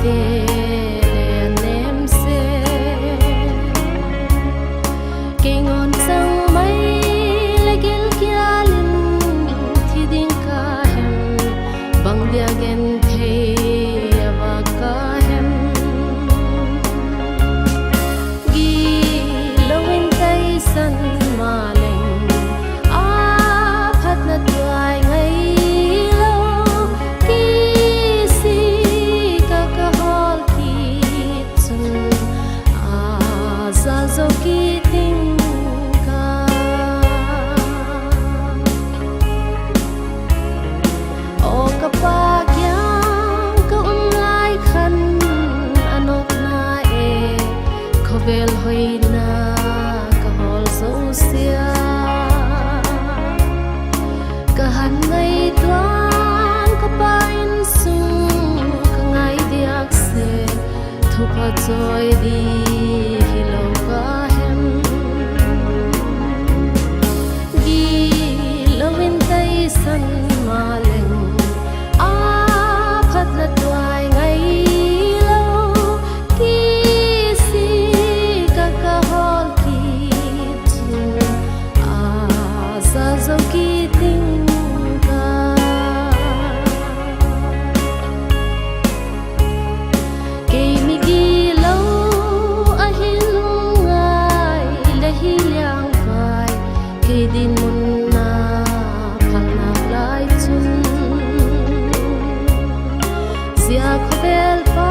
le nem se ke ngon sang mai le gel kia lin thi ding ka hem bang dia gen the ava ka hem gi lowin tai san ma leng a phat na tuai ngai lo ki si ka ka hol ki chun a za zo ki ting ka o ka pa kyang ka lai khan anok na e khovel hoina ka hol zo sia ka han ngai tuan ka pa in sung ka ngai diak se thu pa choi di hilo ka hem gi lovin tai san ma leng a phat na tuai ngai lo ki si ka ka hol ki chu a sa zo ki ting ka ke mi gi lo a hin ngai le hi liang vai ke din mun na phang na lai chun sia khovel pa